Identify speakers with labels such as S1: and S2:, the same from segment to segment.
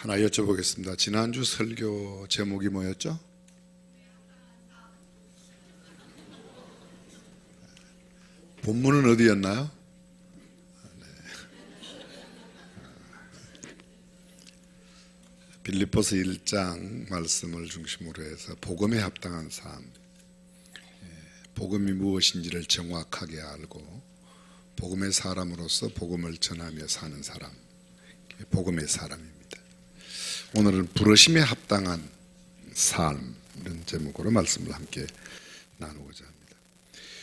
S1: 하나 여쭤보겠습니다. 지난주 설교 제목이 뭐였죠? 본문은 어디였나요? 빌립보서 1장 말씀을 중심으로 해서 복음에 합당한 삶, 복음이 무엇인지를 정확하게 알고 복음의 사람으로서 복음을 전하며 사는 사람, 복음의 사람입니다. 오늘은 부르심에 합당한 삶, 이런 제목으로 말씀을 함께 나누고자 합니다.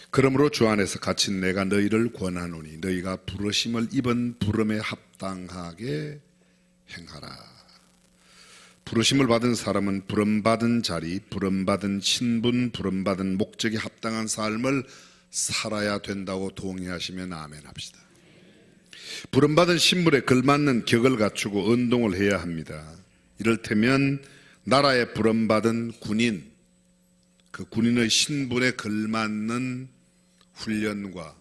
S1: 그러므로 주 안에서 갇힌 내가 너희를 권하노니 너희가 부르심을 입은 부름에 합당하게 행하라. 부르심을 받은 사람은 부름받은 자리, 부름받은 신분, 부름받은 목적에 합당한 삶을 살아야 된다고 동의하시면 아멘 합시다. 부름받은 신분에 걸맞는 격을 갖추고 운동을 해야 합니다. 이를테면 나라에 부름받은 군인, 그 군인의 신분에 걸맞는 훈련과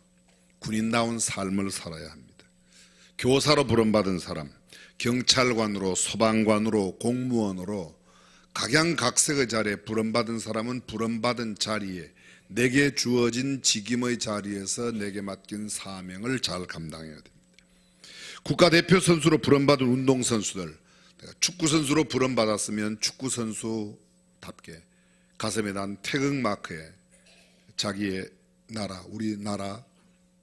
S1: 군인다운 삶을 살아야 합니다. 교사로 부름받은 사람, 경찰관으로, 소방관으로, 공무원으로 각양각색의 자리에 부름받은 사람은 부름받은 자리에 내게 주어진 직임의 자리에서 내게 맡긴 사명을 잘 감당해야 됩니다. 국가대표 선수로 부름받은 운동선수들, 내가 축구선수로 부름받았으면 축구선수답게 가슴에 단 태극마크에 자기의 나라, 우리나라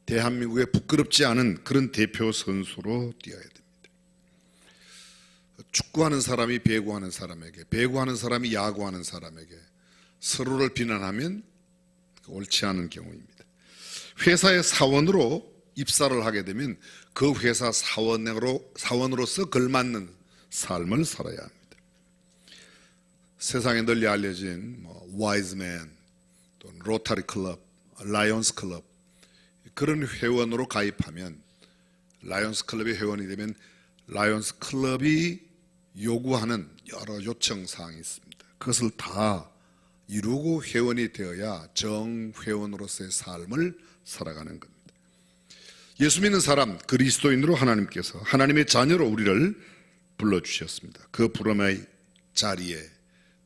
S1: 대한민국에 부끄럽지 않은 그런 대표 선수로 뛰어야 됩니다. 축구하는 사람이 배구하는 사람에게, 배구하는 사람이 야구하는 사람에게 서로를 비난하면 옳지 않은 경우입니다. 회사의 사원으로 입사를 하게 되면 그 회사 사원으로서 걸맞는 삶을 살아야 합니다. 세상에 널리 알려진 와이즈맨, 또는 로타리 클럽, 라이온스 클럽, 그런 회원으로 가입하면 라이온스 클럽의 회원이 되면 라이온스 클럽이 요구하는 여러 요청 사항이 있습니다. 그것을 다 이루고 회원이 되어야 정회원으로서의 삶을 살아가는 겁니다. 예수 믿는 사람, 그리스도인으로 하나님께서 하나님의 자녀로 우리를 불러주셨습니다. 그 부름의 자리에,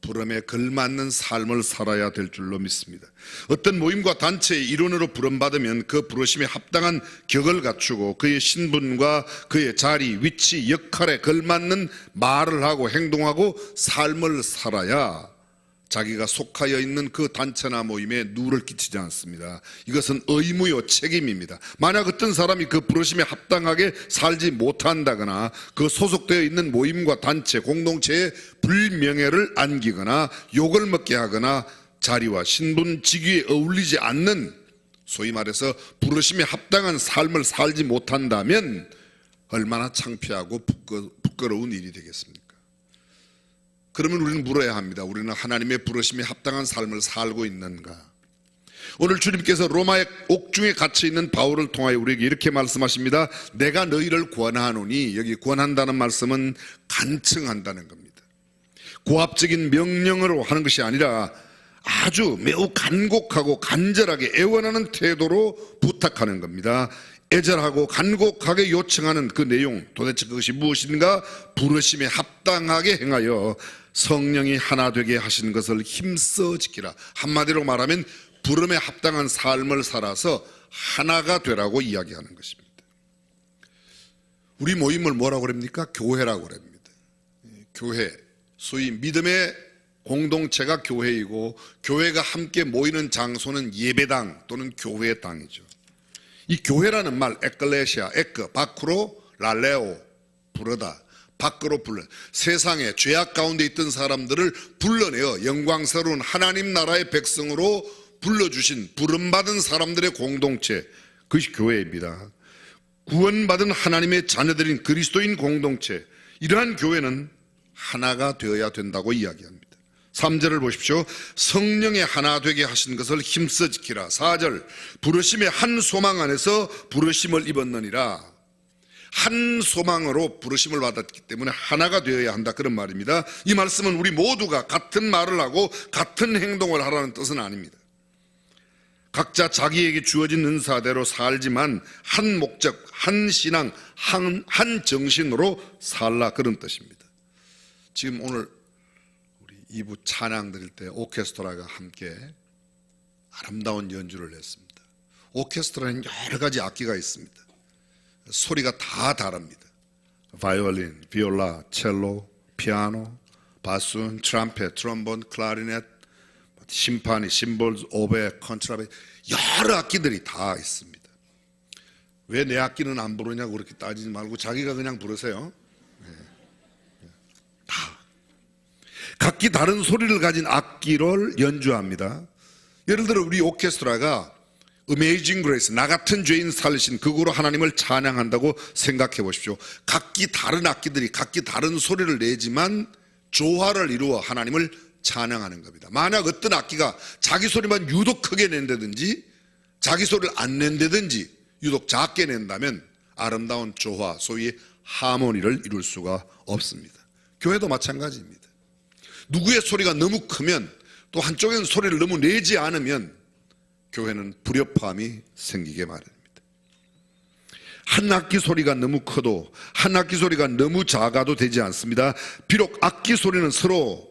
S1: 부름에 걸맞는 삶을 살아야 될 줄로 믿습니다. 어떤 모임과 단체의 일원으로 부름받으면 그 부르심에 합당한 격을 갖추고 그의 신분과 그의 자리, 위치, 역할에 걸맞는 말을 하고 행동하고 삶을 살아야 자기가 속하여 있는 그 단체나 모임에 누를 끼치지 않습니다. 이것은 의무요 책임입니다. 만약 어떤 사람이 그 부르심에 합당하게 살지 못한다거나 그 소속되어 있는 모임과 단체, 공동체에 불명예를 안기거나 욕을 먹게 하거나 자리와 신분, 직위에 어울리지 않는, 소위 말해서 부르심에 합당한 삶을 살지 못한다면 얼마나 창피하고 부끄러운 일이 되겠습니까? 그러면 우리는 물어야 합니다. 우리는 하나님의 부르심에 합당한 삶을 살고 있는가? 오늘 주님께서 로마의 옥중에 갇혀 있는 바울을 통하여 우리에게 이렇게 말씀하십니다. 내가 너희를 권하노니, 여기 권한다는 말씀은 간청한다는 겁니다. 고압적인 명령으로 하는 것이 아니라 아주 매우 간곡하고 간절하게 애원하는 태도로 부탁하는 겁니다. 애절하고 간곡하게 요청하는 그 내용, 도대체 그것이 무엇인가? 부르심에 합당하게 행하여 성령이 하나 되게 하신 것을 힘써 지키라. 한마디로 말하면 부름에 합당한 삶을 살아서 하나가 되라고 이야기하는 것입니다. 우리 모임을 뭐라고 그럽니까? 교회라고 그럽니다. 교회, 소위 믿음의 공동체가 교회이고, 교회가 함께 모이는 장소는 예배당 또는 교회의 당이죠. 이 교회라는 말, 에클레시아, 에크, 밖으로, 랄레오, 부르다, 밖으로 불러, 세상에 죄악 가운데 있던 사람들을 불러내어 영광스러운 하나님 나라의 백성으로 불러주신 부름받은 사람들의 공동체, 그것이 교회입니다. 구원받은 하나님의 자녀들인 그리스도인 공동체, 이러한 교회는 하나가 되어야 된다고 이야기합니다. 3절을 보십시오. 성령의 하나 되게 하신 것을 힘써 지키라. 4절, 부르심의 한 소망 안에서 부르심을 입었느니라. 한 소망으로 부르심을 받았기 때문에 하나가 되어야 한다, 그런 말입니다. 이 말씀은 우리 모두가 같은 말을 하고 같은 행동을 하라는 뜻은 아닙니다. 각자 자기에게 주어진 은사대로 살지만 한 목적, 한 신앙, 한 정신으로 살라, 그런 뜻입니다. 지금 오늘 우리 2부 찬양 드릴 때 오케스트라가 함께 아름다운 연주를 했습니다. 오케스트라는 여러 가지 악기가 있습니다. 소리가 다 다릅니다. 바이올린, 비올라, 첼로, 피아노, 바순, 트럼펫, 트럼본, 클라리넷, 심파니, 심볼, 오베, 컨트라베, 여러 악기들이 다 있습니다. 왜 내 악기는 안 부르냐고 그렇게 따지지 말고 자기가 그냥 부르세요. 다 각기 다른 소리를 가진 악기를 연주합니다. 예를 들어 우리 오케스트라가 Amazing Grace, 나 같은 죄인 살리신 그거로 하나님을 찬양한다고 생각해 보십시오. 각기 다른 악기들이 각기 다른 소리를 내지만 조화를 이루어 하나님을 찬양하는 겁니다. 만약 어떤 악기가 자기 소리만 유독 크게 낸다든지 자기 소리를 안 낸다든지 유독 작게 낸다면 아름다운 조화, 소위 하모니를 이룰 수가 없습니다. 교회도 마찬가지입니다. 누구의 소리가 너무 크면 또 한쪽에는 소리를 너무 내지 않으면 교회는 불협화음이 생기게 마련입니다. 한 악기 소리가 너무 커도 한 악기 소리가 너무 작아도 되지 않습니다. 비록 악기 소리는 서로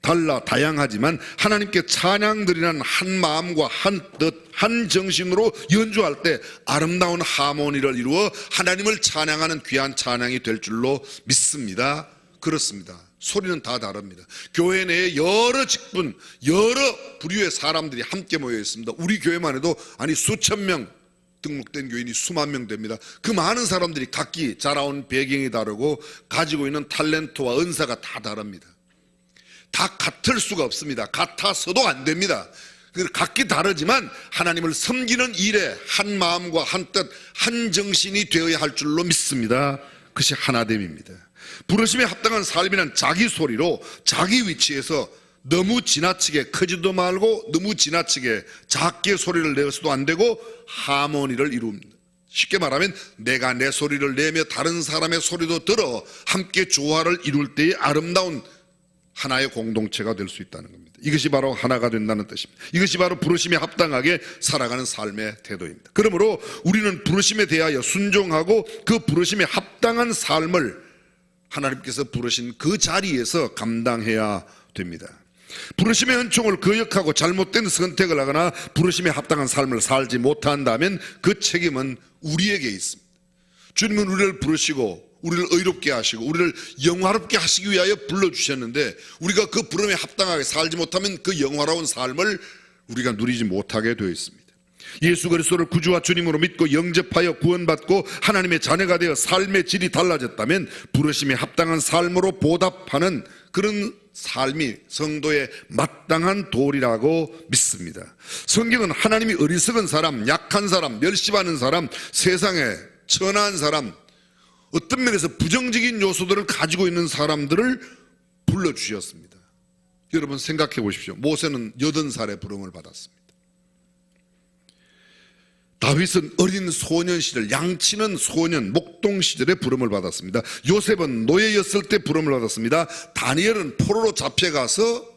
S1: 달라 다양하지만 하나님께 찬양드리는 한 마음과 한 뜻, 한 정신으로 연주할 때 아름다운 하모니를 이루어 하나님을 찬양하는 귀한 찬양이 될 줄로 믿습니다. 그렇습니다. 소리는 다 다릅니다. 교회 내에 여러 직분, 여러 부류의 사람들이 함께 모여 있습니다. 우리 교회만 해도 수천 명 등록된 교인이 수만 명 됩니다. 그 많은 사람들이 각기 자라온 배경이 다르고 가지고 있는 탤런트와 은사가 다 다릅니다. 다 같을 수가 없습니다. 같아서도 안 됩니다. 각기 다르지만 하나님을 섬기는 일에 한 마음과 한 뜻, 한 정신이 되어야 할 줄로 믿습니다. 그것이 하나됨입니다. 부르심에 합당한 삶이란 자기 소리로 자기 위치에서 너무 지나치게 크지도 말고 너무 지나치게 작게 소리를 내서도 안 되고 하모니를 이룹니다. 쉽게 말하면 내가 내 소리를 내며 다른 사람의 소리도 들어 함께 조화를 이룰 때의 아름다운 하나의 공동체가 될 수 있다는 겁니다. 이것이 바로 하나가 된다는 뜻입니다. 이것이 바로 부르심에 합당하게 살아가는 삶의 태도입니다. 그러므로 우리는 부르심에 대하여 순종하고 그 부르심에 합당한 삶을 하나님께서 부르신 그 자리에서 감당해야 됩니다. 부르심의 은총을 거역하고 잘못된 선택을 하거나 부르심에 합당한 삶을 살지 못한다면 그 책임은 우리에게 있습니다. 주님은 우리를 부르시고 우리를 의롭게 하시고 우리를 영화롭게 하시기 위하여 불러주셨는데 우리가 그 부름에 합당하게 살지 못하면 그 영화로운 삶을 우리가 누리지 못하게 되어 있습니다. 예수 그리스도를 구주와 주님으로 믿고 영접하여 구원받고 하나님의 자녀가 되어 삶의 질이 달라졌다면 부르심에 합당한 삶으로 보답하는 그런 삶이 성도의 마땅한 도리라고 믿습니다. 성경은 하나님이 어리석은 사람, 약한 사람, 멸시받는 사람, 세상에 천한 사람, 어떤 면에서 부정적인 요소들을 가지고 있는 사람들을 불러주셨습니다. 여러분 생각해 보십시오. 모세는 80살에 부름을 받았습니다. 다윗은 어린 소년 시절, 양치는 소년, 목동 시절에 부름을 받았습니다. 요셉은 노예였을 때 부름을 받았습니다. 다니엘은 포로로 잡혀가서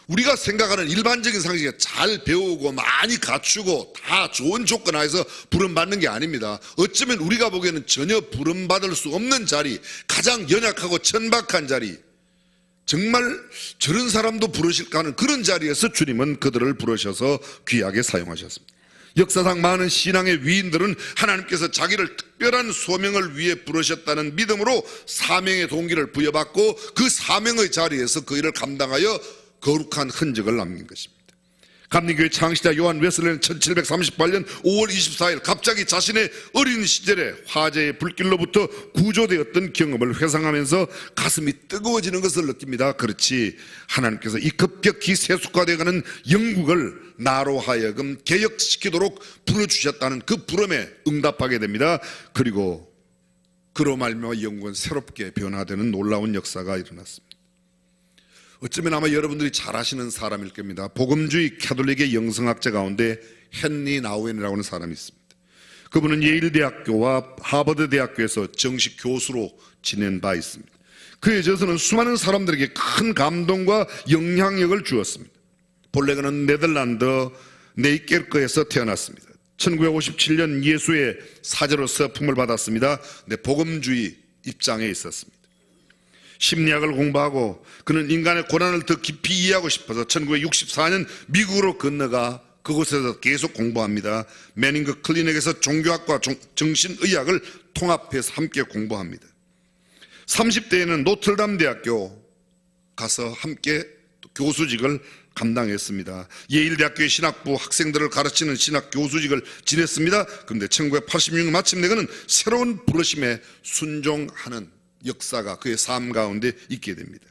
S1: 우리가 생각하는 일반적인 상식에 잘 배우고 많이 갖추고 다 좋은 조건 하에서 부름받는 게 아닙니다. 어쩌면 우리가 보기에는 전혀 부름받을 수 없는 자리, 가장 연약하고 천박한 자리, 정말 저런 사람도 부르실까 하는 그런 자리에서 주님은 그들을 부르셔서 귀하게 사용하셨습니다. 역사상 많은 신앙의 위인들은 하나님께서 자기를 특별한 소명을 위해 부르셨다는 믿음으로 사명의 동기를 부여받고 그 사명의 자리에서 그 일을 감당하여 거룩한 흔적을 남긴 것입니다. 감리교회 창시자 요한 웨슬레는 1738년 5월 24일 갑자기 자신의 어린 시절에 화재의 불길로부터 구조되었던 경험을 회상하면서 가슴이 뜨거워지는 것을 느낍니다. 그렇지, 하나님께서 이 급격히 세속화되어가는 영국을 나로 하여금 개혁시키도록 부르주셨다는 그 부름에 응답하게 됩니다. 그리고 그로 말미암아 영국은 새롭게 변화되는 놀라운 역사가 일어났습니다. 어쩌면 아마 여러분들이 잘 아시는 사람일 겁니다. 복음주의 캐톨릭의 영성학자 가운데 헨리 나우엔이라고 하는 사람이 있습니다. 그분은 예일대학교와 하버드대학교에서 정식 교수로 지낸 바 있습니다. 그의 저서는 수많은 사람들에게 큰 감동과 영향력을 주었습니다. 본래 그는 네덜란드 네이케르크에서 태어났습니다. 1957년 예수의 사제로서 품을 받았습니다. 복음주의 입장에 있었습니다. 심리학을 공부하고 그는 인간의 고난을 더 깊이 이해하고 싶어서 1964년 미국으로 건너가 그곳에서 계속 공부합니다. 매닝그 클리닉에서 종교학과 정신의학을 통합해서 함께 공부합니다. 30대에는 노틀담 대학교 가서 함께 교수직을 감당했습니다. 예일대학교의 신학부 학생들을 가르치는 신학 교수직을 지냈습니다. 그런데 1986년 마침내 그는 새로운 부르심에 순종하는 역사가 그의 삶 가운데 있게 됩니다.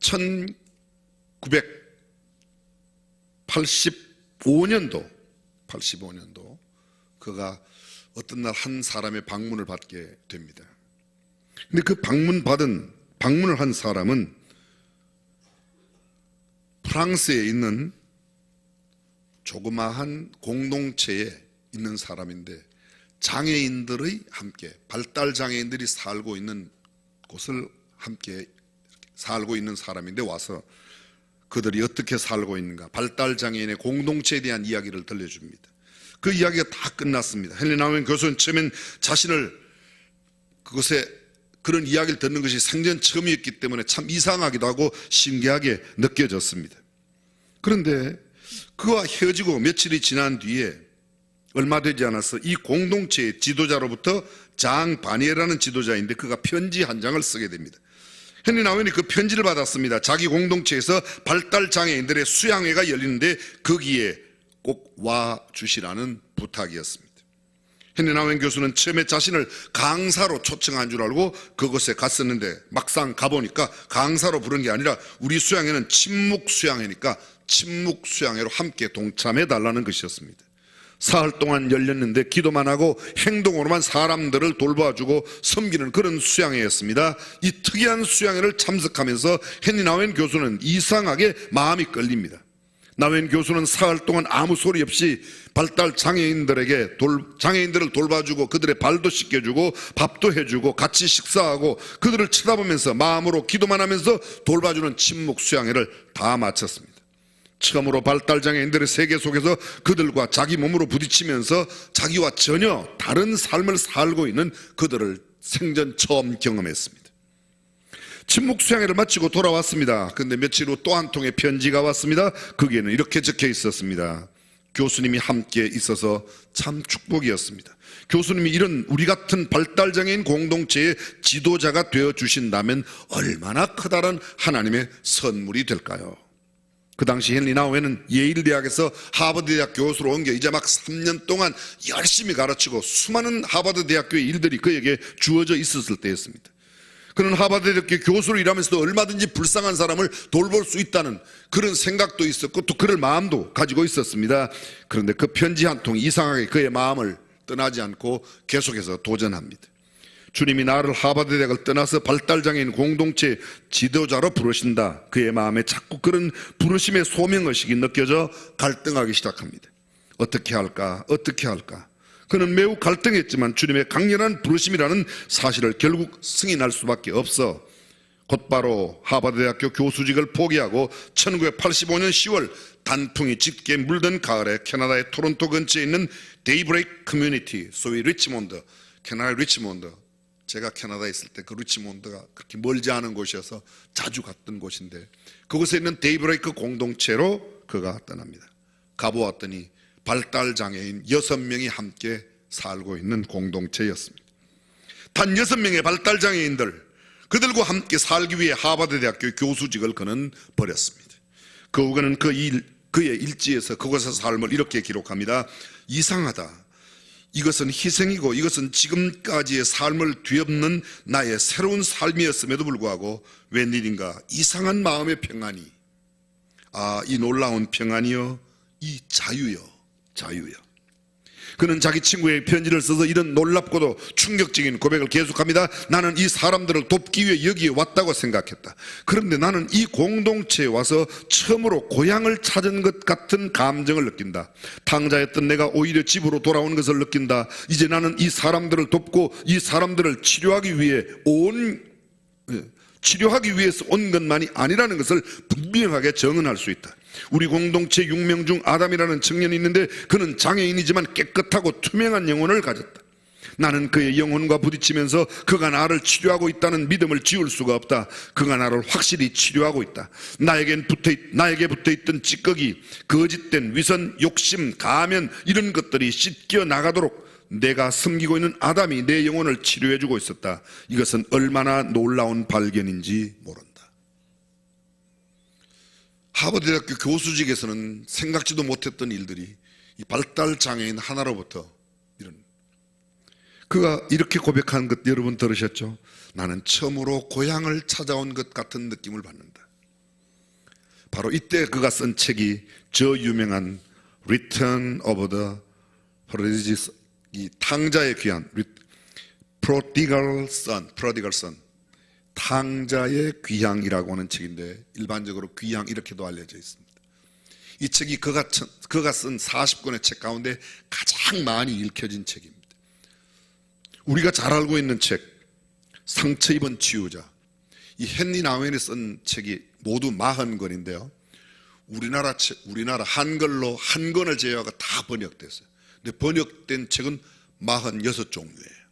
S1: 1985년도 그가 어떤 날 한 사람의 방문을 받게 됩니다. 근데 그 방문을 한 사람은 프랑스에 있는 조그마한 공동체에 있는 사람인데 장애인들의 함께 발달 장애인들이 살고 있는 곳을 함께 살고 있는 사람인데 와서 그들이 어떻게 살고 있는가 발달 장애인의 공동체에 대한 이야기를 들려줍니다. 그 이야기가 다 끝났습니다. 헨리 나우엔 교수는 처음엔 자신을 그것에 그런 이야기를 듣는 것이 생전 처음이었기 때문에 참 이상하기도 하고 신기하게 느껴졌습니다. 그런데 그와 헤어지고 며칠이 지난 뒤에 얼마 되지 않아서 이 공동체의 지도자로부터 장 바니에라는 지도자인데 그가 편지 한 장을 쓰게 됩니다. 헨리 나우엔이 그 편지를 받았습니다. 자기 공동체에서 발달 장애인들의 수양회가 열리는데 거기에 꼭 와 주시라는 부탁이었습니다. 헨리 나우엔 교수는 처음에 자신을 강사로 초청한 줄 알고 그곳에 갔었는데 막상 가보니까 강사로 부른 게 아니라 우리 수양회는 침묵 수양회니까 침묵 수양회로 함께 동참해 달라는 것이었습니다. 사흘 동안 열렸는데 기도만 하고 행동으로만 사람들을 돌봐주고 섬기는 그런 수양회였습니다. 이 특이한 수양회를 참석하면서 헨리 나우엔 교수는 이상하게 마음이 끌립니다. 나우엔 교수는 사흘 동안 아무 소리 없이 발달 장애인들을 돌봐주고 그들의 발도 씻겨주고 밥도 해주고 같이 식사하고 그들을 쳐다보면서 마음으로 기도만 하면서 돌봐주는 침묵 수양회를 다 마쳤습니다. 처음으로 발달 장애인들의 세계 속에서 그들과 자기 몸으로 부딪히면서 자기와 전혀 다른 삶을 살고 있는 그들을 생전 처음 경험했습니다. 침묵 수양회를 마치고 돌아왔습니다. 그런데 며칠 후 또 한 통의 편지가 왔습니다. 거기에는 이렇게 적혀 있었습니다. 교수님이 함께 있어서 참 축복이었습니다. 교수님이 이런 우리 같은 발달장애인 공동체의 지도자가 되어주신다면 얼마나 커다란 하나님의 선물이 될까요? 그 당시 헨리 나우엔은 예일대학에서 하버드대학 교수로 옮겨 이제 막 3년 동안 열심히 가르치고 수많은 하버드대학교의 일들이 그에게 주어져 있었을 때였습니다. 그는 하버드대학교 교수로 일하면서도 얼마든지 불쌍한 사람을 돌볼 수 있다는 그런 생각도 있었고 또 그럴 마음도 가지고 있었습니다. 그런데 그 편지 한 통이 이상하게 그의 마음을 떠나지 않고 계속해서 도전합니다. 주님이 나를 하버드대학을 떠나서 발달장애인 공동체 지도자로 부르신다. 그의 마음에 자꾸 그런 부르심의 소명의식이 느껴져 갈등하기 시작합니다. 어떻게 할까? 그는 매우 갈등했지만 주님의 강렬한 부르심이라는 사실을 결국 승인할 수밖에 없어 곧바로 하버드대학교 교수직을 포기하고 1985년 10월 단풍이 짙게 물든 가을에 캐나다의 토론토 근처에 있는 데이브레이크 커뮤니티, 소위 리치몬드, 캐나다의 리치몬드, 제가 캐나다에 있을 때 그 리치몬드가 그렇게 멀지 않은 곳이어서 자주 갔던 곳인데 그곳에 있는 데이브레이크 공동체로 그가 떠납니다. 가보았더니 발달장애인 6명이 함께 살고 있는 공동체였습니다. 단 6명의 발달장애인들, 그들과 함께 살기 위해 하버드대학교 교수직을 그는 버렸습니다. 그 후 그는 그의 일지에서 그곳에서 삶을 이렇게 기록합니다. 이상하다. 이것은 희생이고 이것은 지금까지의 삶을 뒤엎는 나의 새로운 삶이었음에도 불구하고 웬일인가 이상한 마음의 평안이, 이 놀라운 평안이요, 이 자유요. 그는 자기 친구의 편지를 써서 이런 놀랍고도 충격적인 고백을 계속합니다. 나는 이 사람들을 돕기 위해 여기에 왔다고 생각했다. 그런데 나는 이 공동체에 와서 처음으로 고향을 찾은 것 같은 감정을 느낀다. 탕자였던 내가 오히려 집으로 돌아온 것을 느낀다. 이제 나는 이 사람들을 돕고 이 사람들을 치료하기 위해서 온 것만이 아니라는 것을 분명하게 정언할 수 있다. 우리 공동체 6명 중 아담이라는 청년이 있는데 그는 장애인이지만 깨끗하고 투명한 영혼을 가졌다. 나는 그의 영혼과 부딪히면서 그가 나를 치료하고 있다는 믿음을 지울 수가 없다. 그가 나를 확실히 치료하고 있다. 나에게 붙어있던 찌꺼기, 거짓된 위선, 욕심, 가면 이런 것들이 씻겨 나가도록 내가 섬기고 있는 아담이 내 영혼을 치료해주고 있었다. 이것은 얼마나 놀라운 발견인지 모른다. 하버드대학교 교수직에서는 생각지도 못했던 일들이 이 발달장애인 하나로부터 이런, 그가 이렇게 고백한 것 여러분 들으셨죠? 나는 처음으로 고향을 찾아온 것 같은 느낌을 받는다. 바로 이때 그가 쓴 책이 저 유명한 Return of the Prodigal, 이 탕자의 귀환, Prodigal Son, 탕자의 귀향이라고 하는 책인데 일반적으로 귀향 이렇게도 알려져 있습니다. 이 책이 그가 쓴 40권의 책 가운데 가장 많이 읽혀진 책입니다. 우리가 잘 알고 있는 책, 상처 입은 치유자, 이 헨리 나우엔이 쓴 책이 모두 40권인데요. 우리나라 한글로 한 권을 제외하고 다 번역됐어요. 근데 번역된 책은 46종류예요.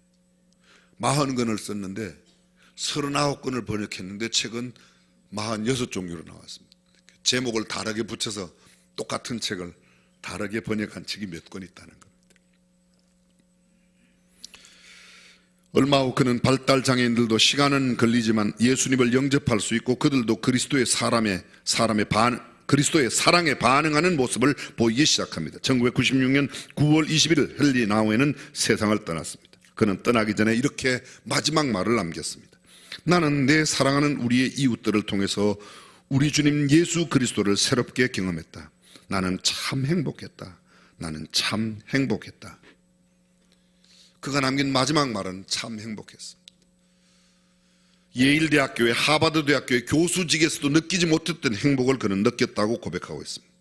S1: 40권을 썼는데 39권을 번역했는데 책은 46종류로 나왔습니다. 제목을 다르게 붙여서 똑같은 책을 다르게 번역한 책이 몇 권 있다는 겁니다. 얼마 후 그는 발달장애인들도 시간은 걸리지만 예수님을 영접할 수 있고 그들도 그리스도의 그리스도의 사랑에 반응하는 모습을 보이기 시작합니다. 1996년 9월 21일 헨리 나우엔은 세상을 떠났습니다. 그는 떠나기 전에 이렇게 마지막 말을 남겼습니다. 나는 내 사랑하는 우리의 이웃들을 통해서 우리 주님 예수 그리스도를 새롭게 경험했다. 나는 참 행복했다. 나는 참 행복했다. 그가 남긴 마지막 말은 참 행복했습니다. 예일대학교의 하버드대학교의 교수직에서도 느끼지 못했던 행복을 그는 느꼈다고 고백하고 있습니다.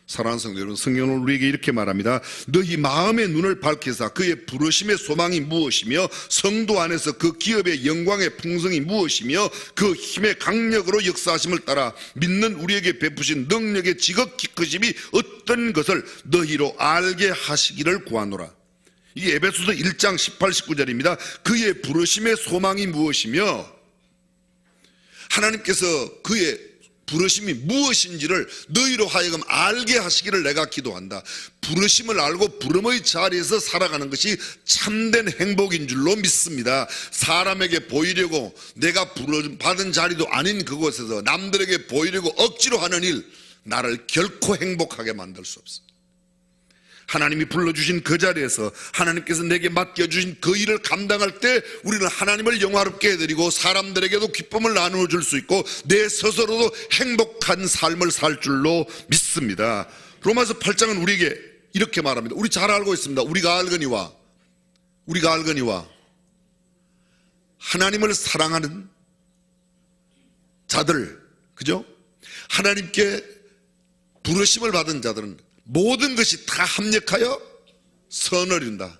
S1: 사랑하는 성도 여러분, 성경은 우리에게 이렇게 말합니다. 너희 마음의 눈을 밝히사 그의 부르심의 소망이 무엇이며 성도 안에서 그 기업의 영광의 풍성이 무엇이며 그 힘의 강력으로 역사하심을 따라 믿는 우리에게 베푸신 능력의 지극히 크심이 어떤 것을 너희로 알게 하시기를 구하노라. 이게 에베소서 1장 18, 19절입니다. 그의 부르심의 소망이 무엇이며 하나님께서 그의 부르심이 무엇인지를 너희로 하여금 알게 하시기를 내가 기도한다. 부르심을 알고 부름의 자리에서 살아가는 것이 참된 행복인 줄로 믿습니다. 사람에게 보이려고 내가 받은 자리도 아닌 그곳에서 남들에게 보이려고 억지로 하는 일, 나를 결코 행복하게 만들 수 없습니다. 하나님이 불러주신 그 자리에서 하나님께서 내게 맡겨주신 그 일을 감당할 때 우리는 하나님을 영화롭게 해드리고 사람들에게도 기쁨을 나누어 줄 수 있고 내 스스로도 행복한 삶을 살 줄로 믿습니다. 로마서 8장은 우리에게 이렇게 말합니다. 우리 잘 알고 있습니다. 우리가 알거니와 하나님을 사랑하는 자들, 그죠? 하나님께 부르심을 받은 자들은 모든 것이 다 합력하여 선을 이룬다.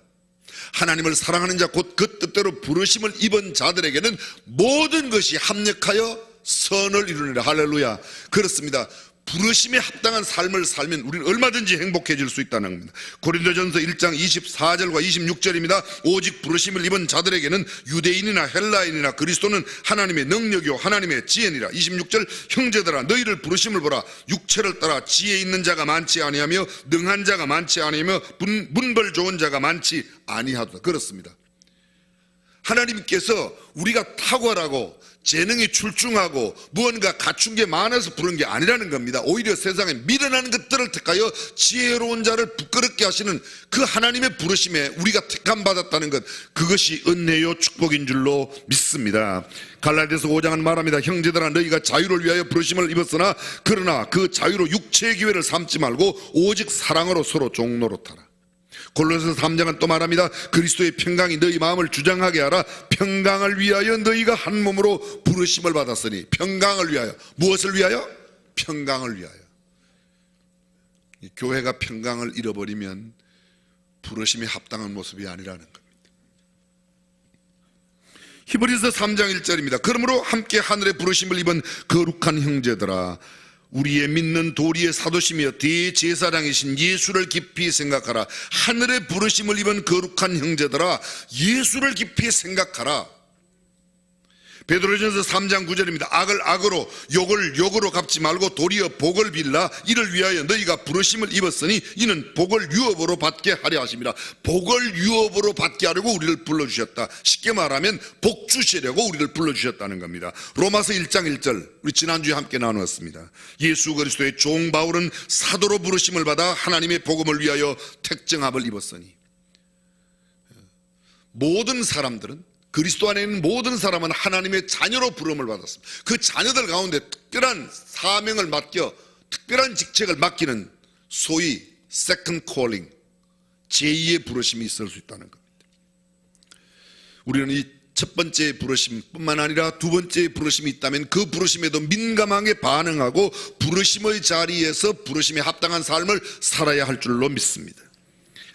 S1: 하나님을 사랑하는 자 곧 그 뜻대로 부르심을 입은 자들에게는 모든 것이 합력하여 선을 이루느니라. 할렐루야. 그렇습니다. 부르심에 합당한 삶을 살면 우리는 얼마든지 행복해질 수 있다는 겁니다. 고린도전서 1장 24절과 26절입니다. 오직 부르심을 입은 자들에게는 유대인이나 헬라인이나 그리스도는 하나님의 능력이요 하나님의 지혜니라. 26절 형제들아 너희를 부르심을 보라. 육체를 따라 지혜 있는 자가 많지 아니하며 능한 자가 많지 아니하며 문벌 좋은 자가 많지 아니하도다. 그렇습니다. 하나님께서 우리가 탁월하고 재능이 출중하고 무언가 갖춘 게 많아서 부른 게 아니라는 겁니다. 오히려 세상에 미련한 것들을 택하여 지혜로운 자를 부끄럽게 하시는 그 하나님의 부르심에 우리가 택함 받았다는 것, 그것이 은혜요 축복인 줄로 믿습니다. 갈라디아서 5장은 말합니다. 형제들아 너희가 자유를 위하여 부르심을 입었으나 그러나 그 자유로 육체의 기회를 삼지 말고 오직 사랑으로 서로 종노릇하라. 골로새서 3장은 또 말합니다. 그리스도의 평강이 너희 마음을 주장하게 하라. 평강을 위하여 너희가 한 몸으로 부르심을 받았으니. 평강을 위하여. 무엇을 위하여? 평강을 위하여. 교회가 평강을 잃어버리면 부르심에 합당한 모습이 아니라는 겁니다. 히브리서 3장 1절입니다. 그러므로 함께 하늘의 부르심을 입은 거룩한 형제들아 우리의 믿는 도리의 사도시며 대제사장이신 예수를 깊이 생각하라. 하늘의 부르심을 입은 거룩한 형제들아, 예수를 깊이 생각하라. 베드로전서 3장 9절입니다. 악을 악으로 욕을 욕으로 갚지 말고 도리어 복을 빌라. 이를 위하여 너희가 부르심을 입었으니 이는 복을 유업으로 받게 하려 하심이라. 복을 유업으로 받게 하려고 우리를 불러주셨다. 쉽게 말하면 복 주시려고 우리를 불러주셨다는 겁니다. 로마서 1장 1절 우리 지난주에 함께 나누었습니다. 예수 그리스도의 종 바울은 사도로 부르심을 받아 하나님의 복음을 위하여 택정함을 입었으니, 모든 사람들은, 그리스도 안에 있는 모든 사람은 하나님의 자녀로 부름을 받았습니다. 그 자녀들 가운데 특별한 사명을 맡겨 특별한 직책을 맡기는 소위 second calling, 제2의 부르심이 있을 수 있다는 겁니다. 우리는 이 첫 번째 부르심뿐만 아니라 두 번째 부르심이 있다면 그 부르심에도 민감하게 반응하고 부르심의 자리에서 부르심에 합당한 삶을 살아야 할 줄로 믿습니다.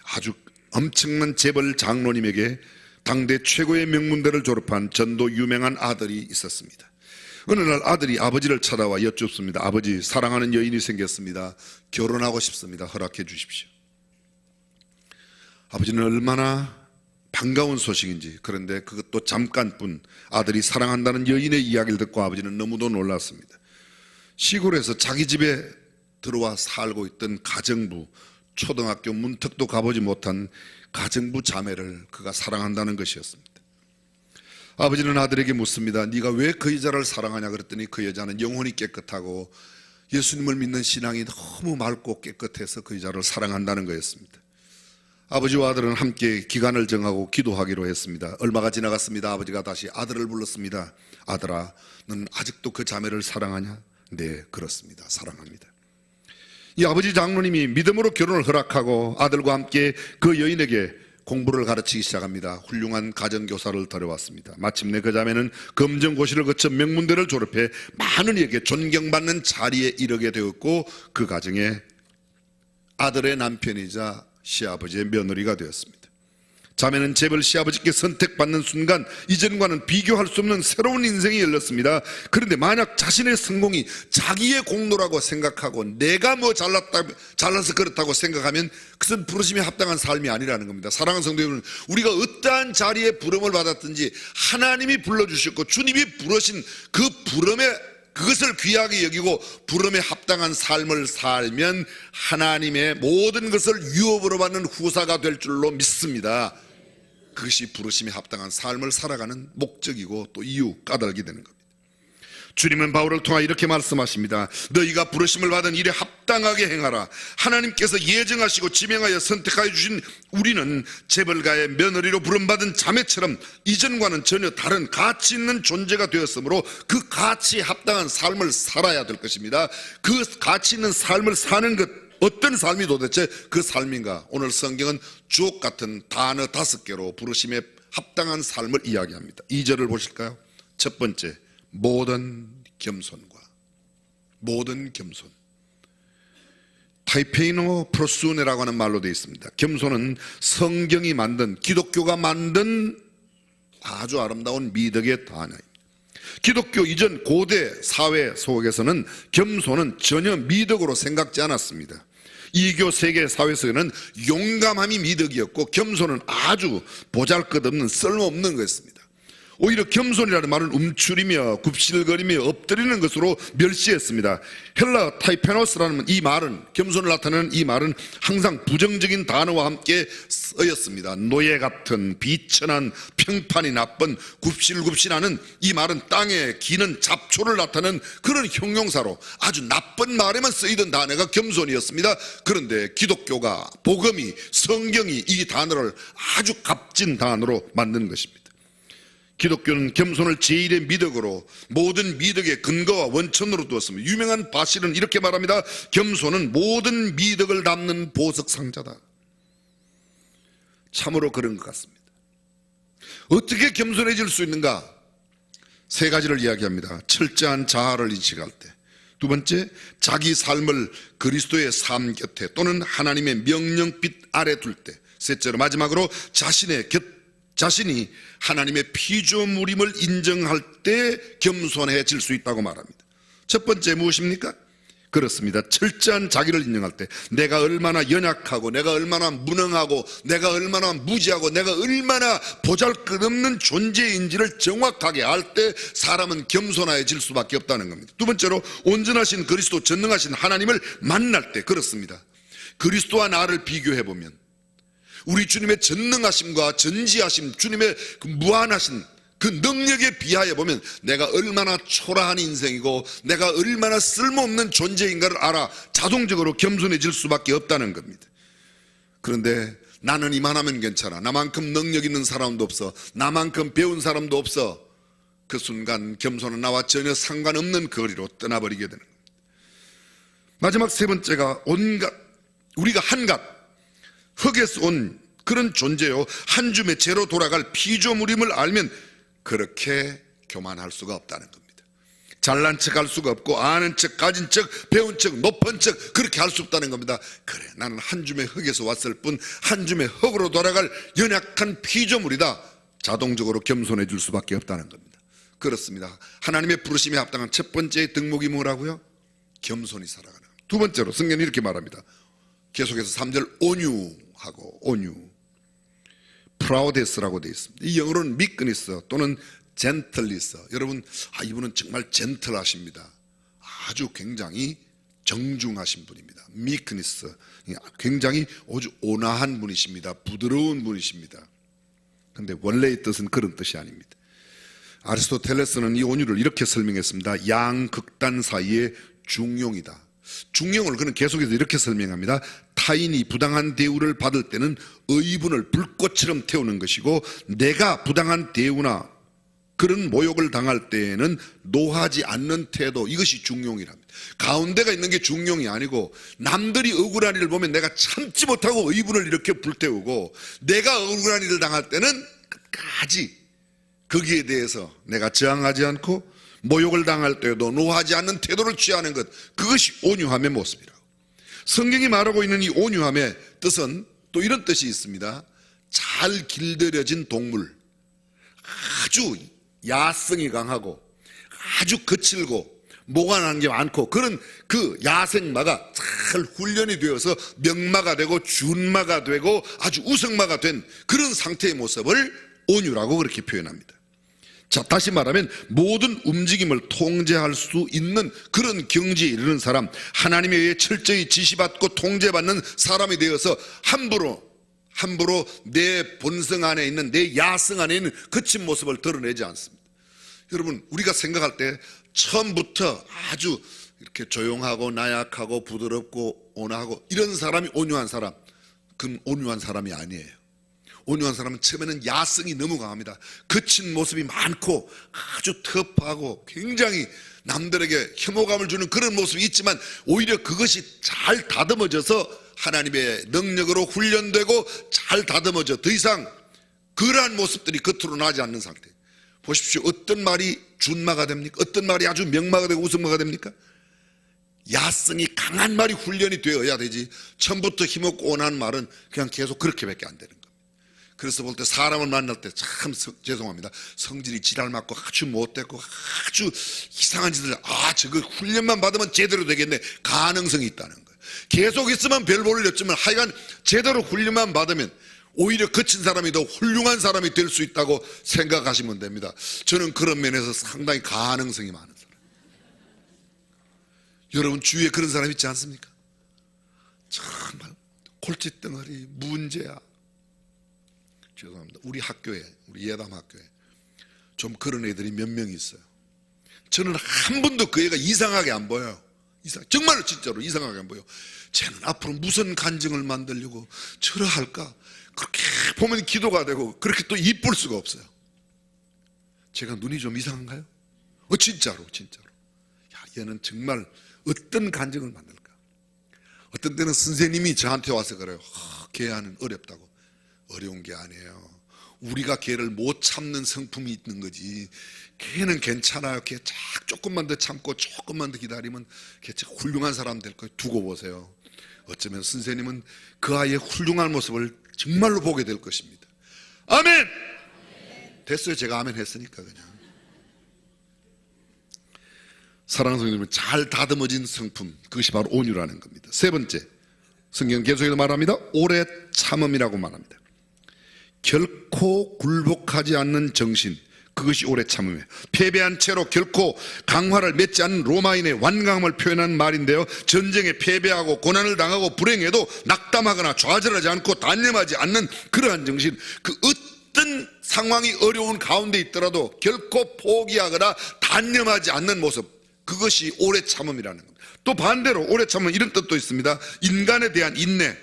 S1: 아주 엄청난 재벌 장로님에게 당대 최고의 명문대를 졸업한 전도 유명한 아들이 있었습니다. 어느 날 아들이 아버지를 찾아와 여쭙습니다. 아버지, 사랑하는 여인이 생겼습니다. 결혼하고 싶습니다. 허락해 주십시오. 아버지는 얼마나 반가운 소식인지, 그런데 그것도 잠깐뿐 아들이 사랑한다는 여인의 이야기를 듣고 아버지는 너무도 놀랐습니다. 시골에서 자기 집에 들어와 살고 있던 가정부, 초등학교 문턱도 가보지 못한 가정부 자매를 그가 사랑한다는 것이었습니다. 아버지는 아들에게 묻습니다. 네가 왜 그 여자를 사랑하냐 그랬더니 그 여자는 영혼이 깨끗하고 예수님을 믿는 신앙이 너무 맑고 깨끗해서 그 여자를 사랑한다는 거였습니다. 아버지와 아들은 함께 기간을 정하고 기도하기로 했습니다. 얼마가 지나갔습니다. 아버지가 다시 아들을 불렀습니다. 아들아, 너는 아직도 그 자매를 사랑하냐? 네, 그렇습니다. 사랑합니다. 이 아버지 장로님이 믿음으로 결혼을 허락하고 아들과 함께 그 여인에게 공부를 가르치기 시작합니다. 훌륭한 가정교사를 데려왔습니다. 마침내 그 자매는 검정고시를 거쳐 명문대를 졸업해 많은 이에게 존경받는 자리에 이르게 되었고, 그 가정에 아들의 남편이자 시아버지의 며느리가 되었습니다. 자매는 재벌 시아버지께 선택받는 순간 이전과는 비교할 수 없는 새로운 인생이 열렸습니다. 그런데 만약 자신의 성공이 자기의 공로라고 생각하고 내가 뭐 잘나서 그렇다고 생각하면 그것은 부르심에 합당한 삶이 아니라는 겁니다. 사랑하는 성도 여러분, 우리가 어떠한 자리에 부름을 받았든지 하나님이 불러주셨고 주님이 부르신 그 부름에 그것을 귀하게 여기고 부름에 합당한 삶을 살면 하나님의 모든 것을 유업으로 받는 후사가 될 줄로 믿습니다. 그것이 부르심에 합당한 삶을 살아가는 목적이고 또 이유, 까닭이 되는 겁니다. 주님은 바울을 통하 이렇게 말씀하십니다. 너희가 부르심을 받은 일에 합당하게 행하라. 하나님께서 예정하시고 지명하여 선택하여 주신 우리는 재벌가의 며느리로 부름받은 자매처럼 이전과는 전혀 다른 가치 있는 존재가 되었으므로 그 가치에 합당한 삶을 살아야 될 것입니다. 그 가치 있는 삶을 사는 것, 어떤 삶이 도대체 그 삶인가? 오늘 성경은 주옥 같은 단어 5개로 부르심에 합당한 삶을 이야기합니다. 2절을 보실까요? 첫 번째, 모든 겸손과, 모든 겸손. 타이페이노 프로수네라고 하는 말로 되어 있습니다. 겸손은 성경이 만든, 기독교가 만든 아주 아름다운 미덕의 단어입니다. 기독교 이전 고대 사회 속에서는 겸손은 전혀 미덕으로 생각지 않았습니다. 이교 세계 사회에서는 용감함이 미덕이었고 겸손은 아주 보잘것없는 쓸모없는 것이었습니다. 오히려 겸손이라는 말은 움츠리며 굽실거리며 엎드리는 것으로 멸시했습니다. 헬라 타이페노스라는 이 말은, 겸손을 나타내는 이 말은 항상 부정적인 단어와 함께 쓰였습니다. 노예 같은, 비천한, 평판이 나쁜, 굽실굽실하는, 이 말은 땅에 기는 잡초를 나타내는 그런 형용사로 아주 나쁜 말에만 쓰이던 단어가 겸손이었습니다. 그런데 기독교가, 복음이, 성경이 이 단어를 아주 값진 단어로 만든 것입니다. 기독교는 겸손을 제1의 미덕으로, 모든 미덕의 근거와 원천으로 두었습니다. 유명한 바실은 이렇게 말합니다. 겸손은 모든 미덕을 담는 보석 상자다. 참으로 그런 것 같습니다. 어떻게 겸손해질 수 있는가? 3가지를 이야기합니다. 철저한 자아를 인식할 때, 두 번째, 자기 삶을 그리스도의 삶 곁에 또는 하나님의 명령빛 아래 둘 때, 셋째로 마지막으로 자신이 하나님의 피조물임을 인정할 때 겸손해질 수 있다고 말합니다. 첫 번째 무엇입니까? 그렇습니다. 철저한 자기를 인정할 때, 내가 얼마나 연약하고, 내가 얼마나 무능하고, 내가 얼마나 무지하고, 내가 얼마나 보잘것없는 존재인지를 정확하게 알 때 사람은 겸손해질 수밖에 없다는 겁니다. 두 번째로, 온전하신 그리스도, 전능하신 하나님을 만날 때, 그렇습니다. 그리스도와 나를 비교해보면 우리 주님의 전능하심과 전지하심, 주님의 그 무한하신 그 능력에 비하여 보면 내가 얼마나 초라한 인생이고 내가 얼마나 쓸모없는 존재인가를 알아 자동적으로 겸손해질 수밖에 없다는 겁니다. 그런데 나는 이만하면 괜찮아, 나만큼 능력 있는 사람도 없어, 나만큼 배운 사람도 없어, 그 순간 겸손은 나와 전혀 상관없는 거리로 떠나버리게 되는 겁니다. 마지막 세 번째가 우리가 한갓 흙에서 온 그런 존재요, 한 줌의 재로 돌아갈 피조물임을 알면 그렇게 교만할 수가 없다는 겁니다. 잘난 척 할 수가 없고, 아는 척, 가진 척, 배운 척, 높은 척 그렇게 할 수 없다는 겁니다. 그래, 나는 한 줌의 흙에서 왔을 뿐 한 줌의 흙으로 돌아갈 연약한 피조물이다. 자동적으로 겸손해질 수밖에 없다는 겁니다. 그렇습니다. 하나님의 부르심에 합당한 첫 번째 덕목이 뭐라고요? 겸손히 살아가는 겁니다. 두 번째로 성경이 이렇게 말합니다. 계속해서 3절 온유하고, 온유, 프라우데스라고 되어 있습니다. 이 영어로는 미크니스 또는 젠틀리스. 여러분, 이분은 정말 젠틀하십니다. 아주 굉장히 정중하신 분입니다. 미크니스, 굉장히 아주 온화한 분이십니다. 부드러운 분이십니다. 그런데 원래의 뜻은 그런 뜻이 아닙니다. 아리스토텔레스는 이 온유를 이렇게 설명했습니다. 양극단 사이의 중용이다. 중용을 그는 계속해서 이렇게 설명합니다. 타인이 부당한 대우를 받을 때는 의분을 불꽃처럼 태우는 것이고, 내가 부당한 대우나 그런 모욕을 당할 때에는 노하지 않는 태도, 이것이 중용이랍니다. 가운데가 있는 게 중용이 아니고, 남들이 억울한 일을 보면 내가 참지 못하고 의분을 이렇게 불태우고, 내가 억울한 일을 당할 때는 끝까지 거기에 대해서 내가 저항하지 않고 모욕을 당할 때에도 노하지 않는 태도를 취하는 것, 그것이 온유함의 모습이라고. 성경이 말하고 있는 이 온유함의 뜻은 또 이런 뜻이 있습니다. 잘 길들여진 동물, 아주 야성이 강하고 아주 거칠고 모관한 게 많고 그런 그 야생마가 잘 훈련이 되어서 명마가 되고 준마가 되고 아주 우성마가 된 그런 상태의 모습을 온유라고 그렇게 표현합니다. 자, 다시 말하면 모든 움직임을 통제할 수 있는 그런 경지에 이르는 사람, 하나님에 의해 철저히 지시받고 통제받는 사람이 되어서 함부로 내 본성 안에 있는, 내 야성 안에 있는 거친 모습을 드러내지 않습니다. 여러분, 우리가 생각할 때 처음부터 아주 이렇게 조용하고 나약하고 부드럽고 온화하고 이런 사람이 온유한 사람, 그건 온유한 사람이 아니에요. 온유한 사람은 처음에는 야성이 너무 강합니다. 거친 모습이 많고 아주 터프하고 굉장히 남들에게 혐오감을 주는 그런 모습이 있지만, 오히려 그것이 잘 다듬어져서 하나님의 능력으로 훈련되고 잘 다듬어져 더 이상 그러한 모습들이 겉으로 나지 않는 상태. 보십시오. 어떤 말이 준마가 됩니까? 어떤 말이 아주 명마가 되고 우승마가 됩니까? 야성이 강한 말이 훈련이 되어야 되지, 처음부터 힘없고 온화한 말은 그냥 계속 그렇게밖에 안 되는 거예요. 그래서 볼 때 사람을 만날 때 참 죄송합니다. 성질이 지랄 맞고 아주 못됐고 아주 이상한 짓을, 저거 훈련만 받으면 제대로 되겠네, 가능성이 있다는 거예요. 계속 있으면 별 볼일 없지만 하여간 제대로 훈련만 받으면 오히려 거친 사람이 더 훌륭한 사람이 될 수 있다고 생각하시면 됩니다. 저는 그런 면에서 상당히 가능성이 많은 사람. 여러분 주위에 그런 사람 있지 않습니까? 정말 골칫덩어리, 문제야. 죄송합니다. 우리 학교에, 우리 예담 학교에 좀 그런 애들이 몇 명 있어요. 저는 한 번도 그 애가 이상하게 안 보여요. 정말로 진짜로 이상하게 안 보여. 쟤는 앞으로 무슨 간증을 만들려고 저러 할까? 그렇게 보면 기도가 되고 그렇게 또 이쁠 수가 없어요. 제가 눈이 좀 이상한가요? 진짜로. 야, 얘는 정말 어떤 간증을 만들까? 어떤 때는 선생님이 저한테 와서 그래요. 걔는 어렵다고. 어려운 게 아니에요. 우리가 걔를 못 참는 성품이 있는 거지. 걔는 괜찮아요. 걔 조금만 더 참고 조금만 더 기다리면 걔 훌륭한 사람 될 거예요. 두고 보세요. 어쩌면 선생님은 그 아이의 훌륭한 모습을 정말로 보게 될 것입니다. 아멘! 됐어요. 제가 아멘 했으니까 그냥. 사랑하는 성도님은 잘 다듬어진 성품, 그것이 바로 온유라는 겁니다. 세 번째, 성경 계속해서 말합니다. 오래 참음이라고 말합니다. 결코 굴복하지 않는 정신, 그것이 오래 참음이에요. 패배한 채로 결코 강화를 맺지 않는 로마인의 완강함을 표현한 말인데요, 전쟁에 패배하고 고난을 당하고 불행해도 낙담하거나 좌절하지 않고 단념하지 않는 그러한 정신, 그 어떤 상황이 어려운 가운데 있더라도 결코 포기하거나 단념하지 않는 모습, 그것이 오래 참음이라는 겁니다. 또 반대로 오래 참음은 이런 뜻도 있습니다. 인간에 대한 인내.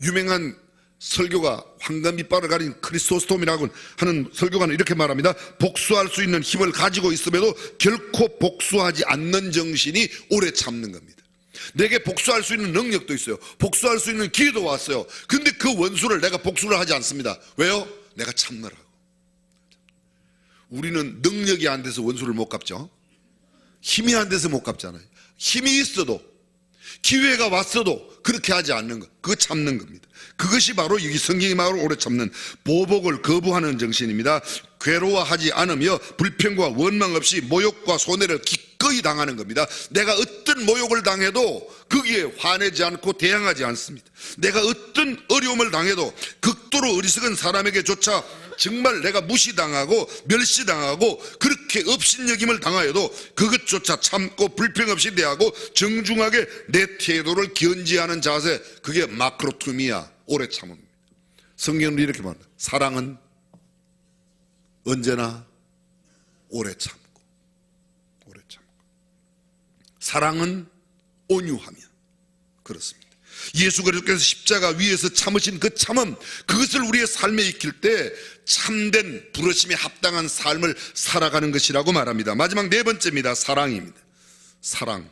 S1: 유명한 설교가 황금이빨을 가린 크리소스톰이라고 하는 설교가는 이렇게 말합니다. 복수할 수 있는 힘을 가지고 있음에도 결코 복수하지 않는 정신이 오래 참는 겁니다. 내게 복수할 수 있는 능력도 있어요. 복수할 수 있는 기회도 왔어요. 근데 그 원수를 내가 복수를 하지 않습니다. 왜요? 내가 참느라고. 우리는 능력이 안 돼서 원수를 못 갚죠. 힘이 안 돼서 못 갚잖아요. 힘이 있어도, 기회가 왔어도 그렇게 하지 않는 것, 그거 참는 겁니다. 그것이 바로 여기 성경이 말하는 오래 참는, 보복을 거부하는 정신입니다. 괴로워하지 않으며 불평과 원망 없이 모욕과 손해를 기꺼이 당하는 겁니다. 내가 어떤 모욕을 당해도 거기에 화내지 않고 대항하지 않습니다. 내가 어떤 어려움을 당해도 극도로 어리석은 사람에게조차 정말 내가 무시당하고 멸시당하고 그렇게 업신여김을 당하여도 그것조차 참고 불평 없이 대하고 정중하게 내 태도를 견지하는 자세, 그게 마크로투미아, 오래 참음입니다. 성경은 이렇게 말합니다. 사랑은 언제나 오래 참고, 오래 참고. 사랑은 온유하며, 그렇습니다. 예수 그리스도께서 십자가 위에서 참으신 그 참음, 그것을 우리의 삶에 익힐 때 참된 부르심에 합당한 삶을 살아가는 것이라고 말합니다. 마지막 네 번째입니다. 사랑입니다. 사랑.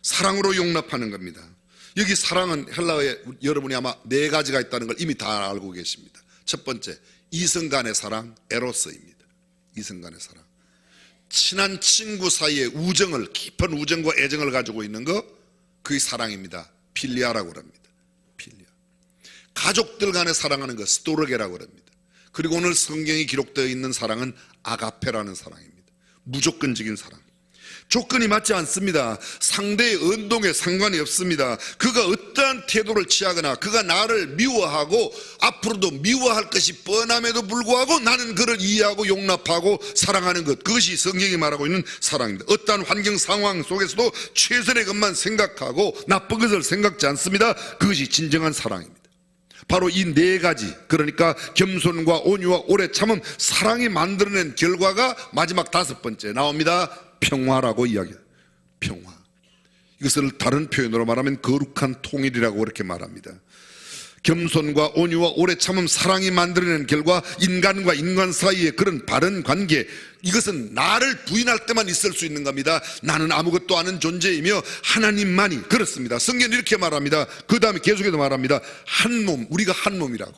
S1: 사랑으로 용납하는 겁니다. 여기 사랑은 헬라어에 여러분이 아마 네 가지가 있다는 걸 이미 다 알고 계십니다. 첫 번째, 이성 간의 사랑, 에로스입니다. 이성 간의 사랑. 친한 친구 사이의 우정을, 깊은 우정과 애정을 가지고 있는 거, 그게 사랑입니다. 필리아라고 합니다. 필리아. 가족들 간에 사랑하는 것, 스토르게라고 합니다. 그리고 오늘 성경이 기록되어 있는 사랑은 아가페라는 사랑입니다. 무조건적인 사랑. 조건이 맞지 않습니다. 상대의 언동에 상관이 없습니다. 그가 어떠한 태도를 취하거나 그가 나를 미워하고 앞으로도 미워할 것이 뻔함에도 불구하고 나는 그를 이해하고 용납하고 사랑하는 것, 그것이 성경이 말하고 있는 사랑입니다. 어떠한 환경 상황 속에서도 최선의 것만 생각하고 나쁜 것을 생각지 않습니다. 그것이 진정한 사랑입니다. 바로 이 네 가지, 그러니까 겸손과 온유와 오래 참음, 사랑이 만들어낸 결과가 마지막 다섯 번째 나옵니다. 평화라고 이야기해요. 평화. 이것을 다른 표현으로 말하면 거룩한 통일이라고 그렇게 말합니다. 겸손과 온유와 오래 참음, 사랑이 만들어낸 결과 인간과 인간 사이의 그런 바른 관계, 이것은 나를 부인할 때만 있을 수 있는 겁니다. 나는 아무것도 아닌 존재이며 하나님만이, 그렇습니다. 성경은 이렇게 말합니다. 그 다음에 계속해서 말합니다. 한 몸, 우리가 한 몸이라고.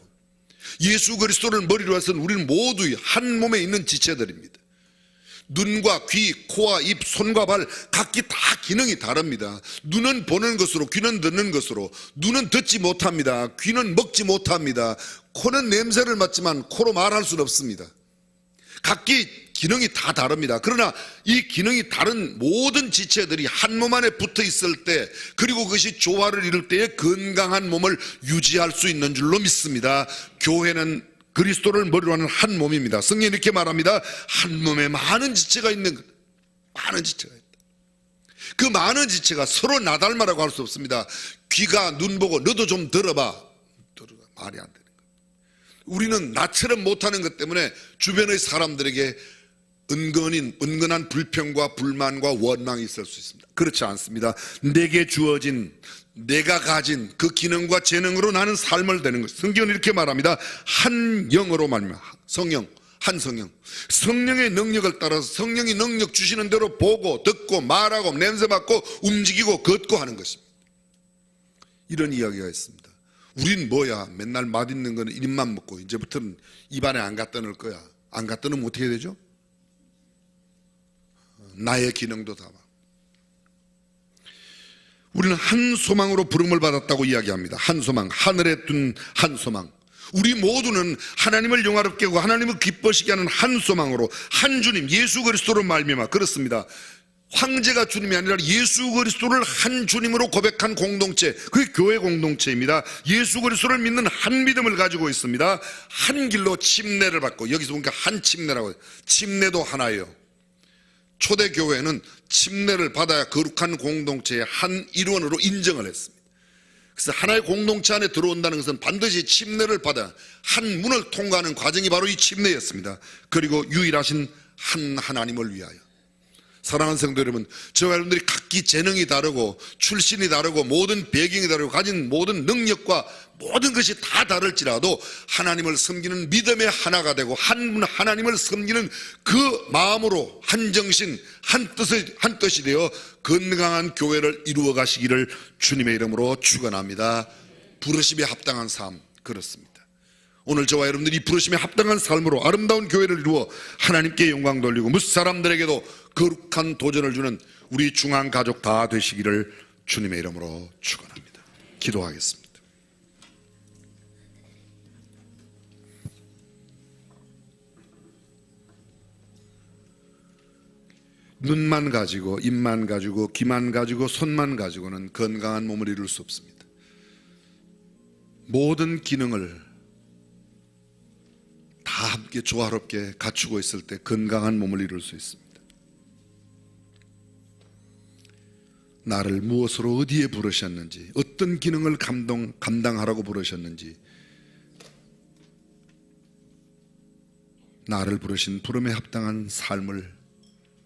S1: 예수 그리스도를 머리로 해서 우리는 모두 한 몸에 있는 지체들입니다. 눈과 귀, 코와 입, 손과 발 각기 다 기능이 다릅니다. 눈은 보는 것으로, 귀는 듣는 것으로. 눈은 듣지 못합니다. 귀는 먹지 못합니다. 코는 냄새를 맡지만 코로 말할 수는 없습니다. 각기 기능이 다 다릅니다. 그러나 이 기능이 다른 모든 지체들이 한 몸 안에 붙어 있을 때, 그리고 그것이 조화를 이룰 때에 건강한 몸을 유지할 수 있는 줄로 믿습니다. 교회는 그리스도를 머리로 하는 한 몸입니다. 성경이 이렇게 말합니다. 한 몸에 많은 지체가 있는 것. 많은 지체가 있다. 그 많은 지체가 서로 나닮아라고 할 수 없습니다. 귀가 눈 보고 너도 좀 들어봐. 말이 안 되는 거예요. 우리는 나처럼 못하는 것 때문에 주변의 사람들에게 은근한 불평과 불만과 원망이 있을 수 있습니다. 그렇지 않습니다. 내게 주어진, 내가 가진 그 기능과 재능으로 나는 삶을 되는 것. 성경은 이렇게 말합니다. 한 영으로 말미암아, 성령, 한 성령. 성령의 능력을 따라서 성령이 능력 주시는 대로 보고 듣고 말하고 냄새 맡고 움직이고 걷고 하는 것입니다. 이런 이야기가 있습니다. 우린 뭐야, 맨날 맛있는 거는 입만 먹고 이제부터는 입안에 안 갖다 넣을 거야. 안 갖다 넣으면 어떻게 되죠? 나의 기능도 다. 우리는 한 소망으로 부름을 받았다고 이야기합니다. 한 소망, 하늘에 둔 한 소망. 우리 모두는 하나님을 영화롭게 하고 하나님을 기뻐시게 하는 한 소망으로, 한 주님 예수 그리스도로 말미암아, 그렇습니다. 황제가 주님이 아니라 예수 그리스도를 한 주님으로 고백한 공동체, 그게 교회 공동체입니다. 예수 그리스도를 믿는 한 믿음을 가지고 있습니다. 한 길로 침례를 받고, 여기서 보니까 한 침례라고 해요. 침례도 하나예요. 초대 교회는 침례를 받아야 거룩한 공동체의 한 일원으로 인정을 했습니다. 그래서 하나의 공동체 안에 들어온다는 것은 반드시 침례를 받아 한 문을 통과하는 과정이 바로 이 침례였습니다. 그리고 유일하신 한 하나님을 위하여. 사랑하는 성도 여러분, 저와 여러분들이 각기 재능이 다르고 출신이 다르고 모든 배경이 다르고 가진 모든 능력과 모든 것이 다 다를지라도 하나님을 섬기는 믿음의 하나가 되고 한 하나님을 섬기는 그 마음으로 한 정신 한 뜻이 되어 건강한 교회를 이루어 가시기를 주님의 이름으로 축원합니다. 부르심에 합당한 삶, 그렇습니다. 오늘 저와 여러분들이 부르심에 합당한 삶으로 아름다운 교회를 이루어 하나님께 영광 돌리고 무슨 사람들에게도 거룩한 도전을 주는 우리 중앙 가족 다 되시기를 주님의 이름으로 축원합니다. 기도하겠습니다. 눈만 가지고, 입만 가지고, 귀만 가지고, 손만 가지고는 건강한 몸을 이룰 수 없습니다. 모든 기능을 다 함께 조화롭게 갖추고 있을 때 건강한 몸을 이룰 수 있습니다. 나를 무엇으로 어디에 부르셨는지, 어떤 기능을 감당하라고 부르셨는지, 나를 부르신 부름에 합당한 삶을,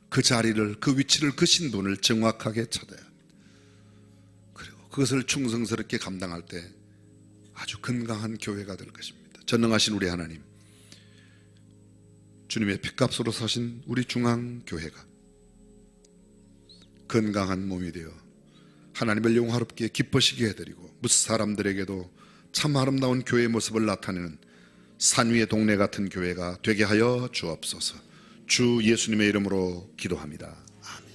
S1: 그 자리를, 그 위치를, 그 신분을 정확하게 찾아야 합니다. 그리고 그것을 충성스럽게 감당할 때 아주 건강한 교회가 될 것입니다. 전능하신 우리 하나님, 주님의 핏값으로 사신 우리 중앙교회가 건강한 몸이 되어 하나님을 영화롭게 기뻐시게 해드리고 무슨 사람들에게도 참 아름다운 교회의 모습을 나타내는 산 위의 동네 같은 교회가 되게 하여 주옵소서. 주 예수님의 이름으로 기도합니다. 아멘.